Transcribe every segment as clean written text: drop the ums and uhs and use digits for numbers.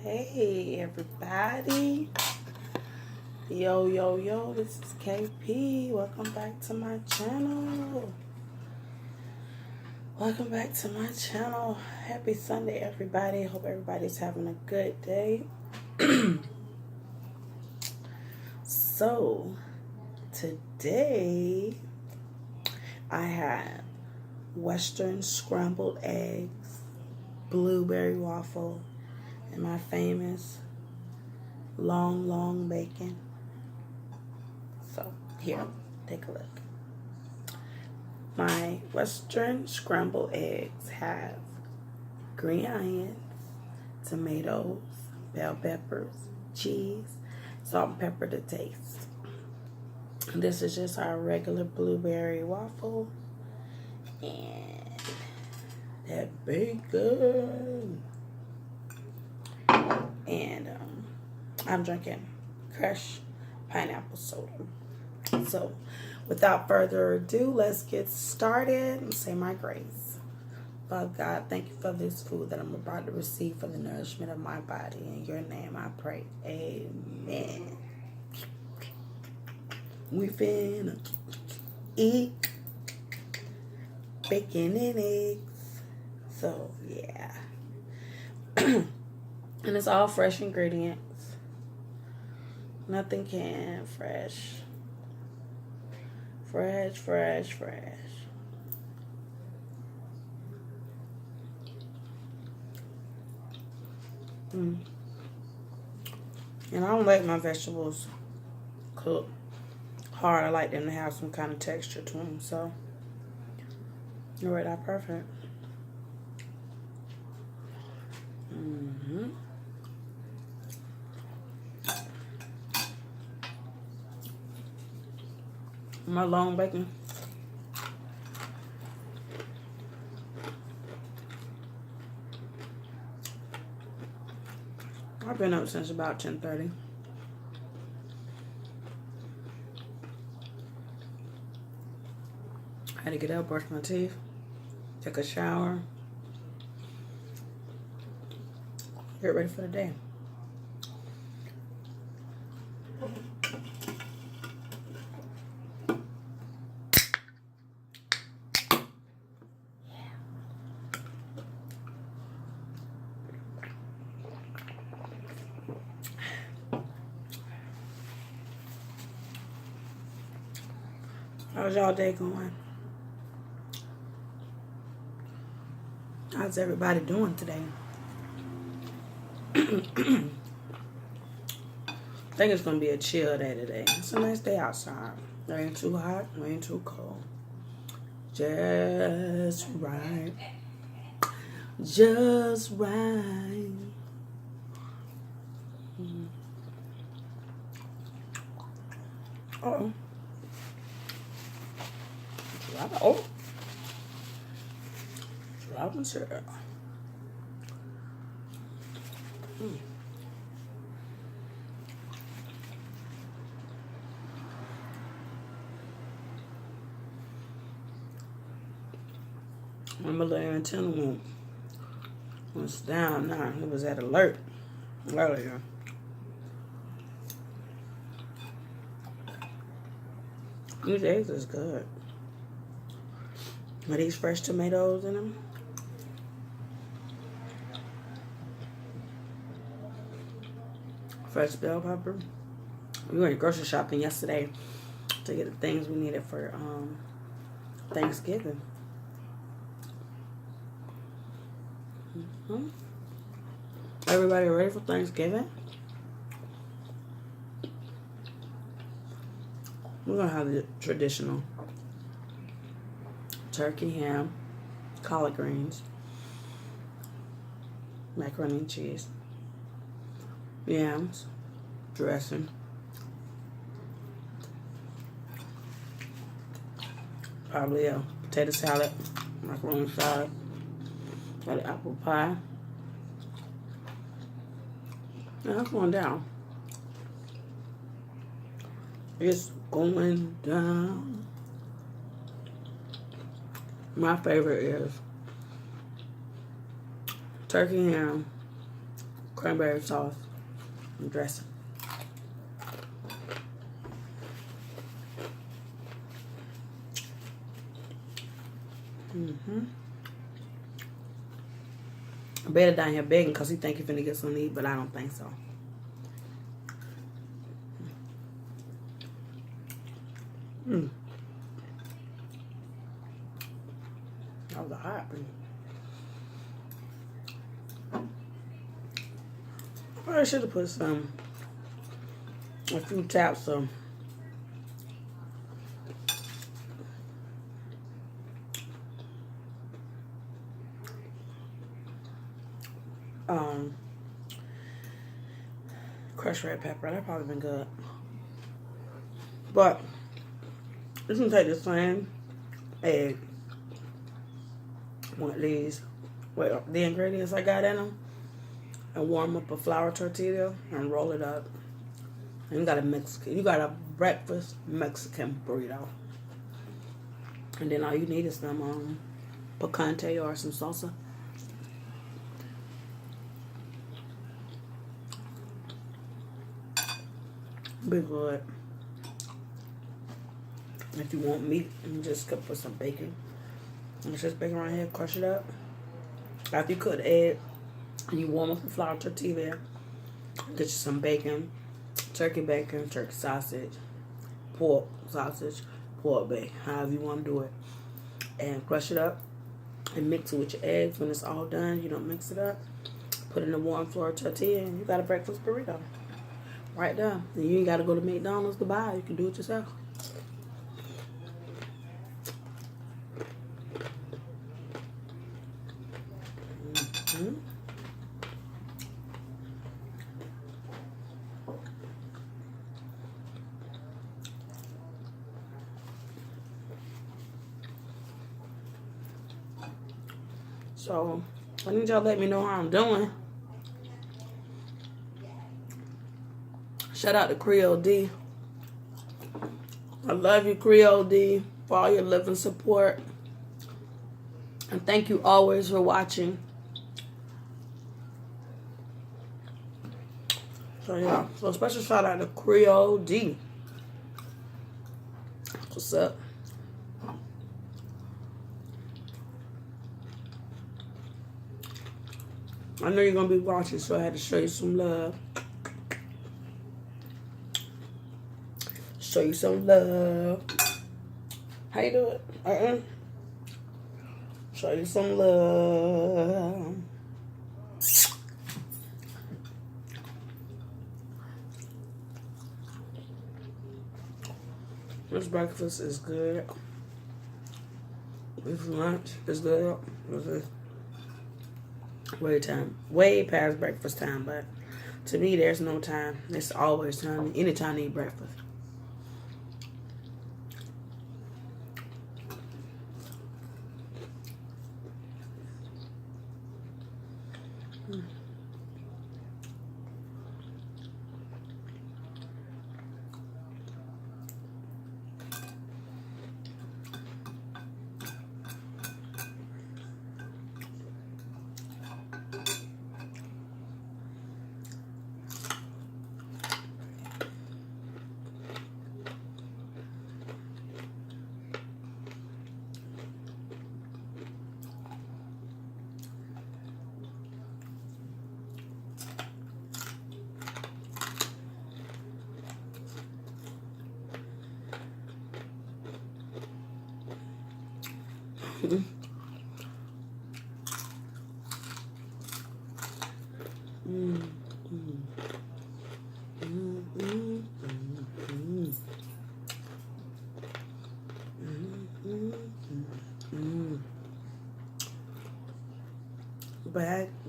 Hey everybody. Yo, yo, yo, this is KP. Welcome back to my channel. Welcome back to my channel. Happy Sunday, everybody. Hope everybody's having a good day. So, today I had Western scrambled eggs, blueberry waffle, and my famous long bacon. So here, take a look. My Western scrambled eggs have green onions, tomatoes, bell peppers, cheese, salt and pepper to taste. This is just our regular blueberry waffle and that bacon. And I'm drinking fresh pineapple soda. So, without further ado, let's get started and say my grace. Father God, thank you for this food that I'm about to receive for the nourishment of my body. In your name I pray. Amen. We finna eat bacon and eggs. So, yeah. And it's all fresh ingredients. Nothing canned. Fresh. And I don't like my vegetables cooked hard. I like them to have some kind of texture to them. So, you're right, that's perfect. My long bacon. I've been up since about 10:30. I had to get up, brush my teeth, take a shower, get ready for the day. How's y'all day going? How's everybody doing today? I think it's going to be a chill day today. It's a nice day outside. It ain't too hot, it ain't too cold. Just right. Just right. Uh-oh. Oh. Dropping syrup. My little antenna was down now. It was at alert earlier. These eggs is good. Are these fresh tomatoes in them? Fresh bell pepper. We went grocery shopping yesterday to get the things we needed for Thanksgiving. Everybody ready for Thanksgiving? We're gonna have the traditional turkey, ham, collard greens, macaroni and cheese, yams, dressing, probably a potato salad, macaroni salad, got an apple pie. Now that's going down. It's going down. My favorite is turkey ham, cranberry sauce and dressing. Better down here begging because he think he finna get some to eat, but I don't think so. That was a hot one. I should have put a few taps of crushed red pepper. That probably been good. But you can take the same egg, one of these, well, the ingredients I got in them, and warm up a flour tortilla and roll it up. And you got a breakfast Mexican burrito. And then all you need is some picante or some salsa. Be good. If you want meat, you just could put some bacon. It's just bacon right here, crush it up. After you cook the egg, and you warm up the flour tortilla, get you some bacon, turkey sausage, pork sausage, pork bacon, however you want to do it. And crush it up and mix it with your eggs. When it's all done, you don't mix it up. Put it in a warm flour tortilla and you got a breakfast burrito. Right there. And you ain't got to go to McDonald's to buy it. You can do it yourself. So, I need y'all to let me know how I'm doing. Shout out to CreoleD. I love you, CreoleD, for all your love and support. And thank you always for watching. So, yeah. So, special shout out to CreoleD. What's up? I know you're going to be watching, so I had to show you some love. Show you some love. How you do it? Show you some love. This breakfast is good. This lunch is good. This is way past breakfast time, but to me there's no time. It's always time. Anytime to eat breakfast.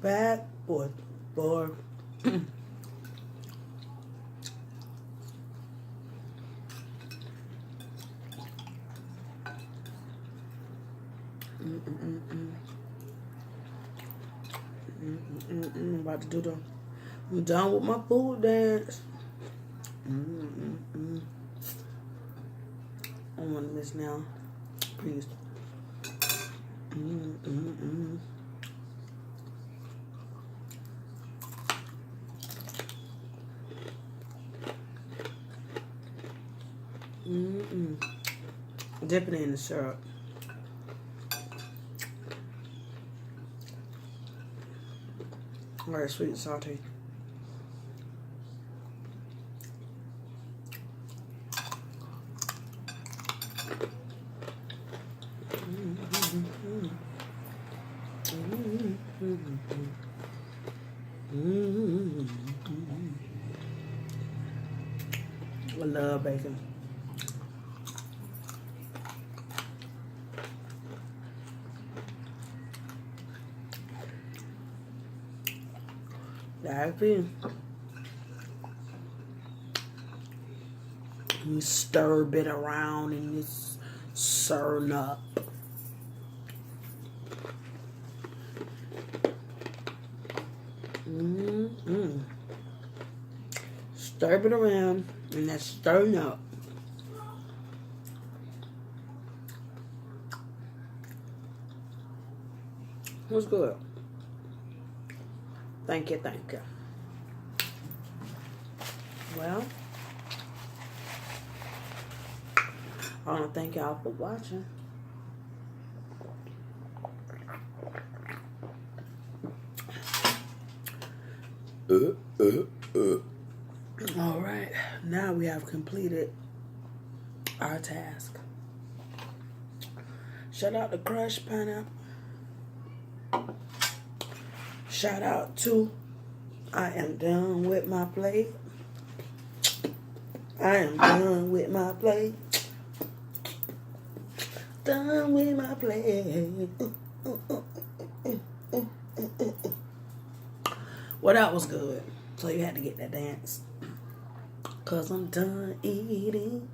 Bad boy. I'm about to do I'm done with my food dance. I want this now. Please. Dipping it in the syrup. Very sweet and salty. I love bacon. That's it. You stir it around and it's served up. Stir it around and that's stirring up. What's good? Thank you, thank you. Well, I want to thank y'all for watching. All right, now we have completed our task. Shout out to Crushed Pineapple. Shout out to I am done with my plate. I am done with my plate. Done with my plate. Well, that was good. So you had to get that dance. 'Cause I'm done eating.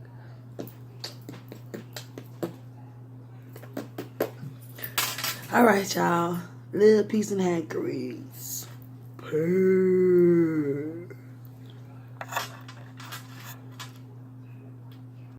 All right, y'all. Little peace and hand grease. Peace.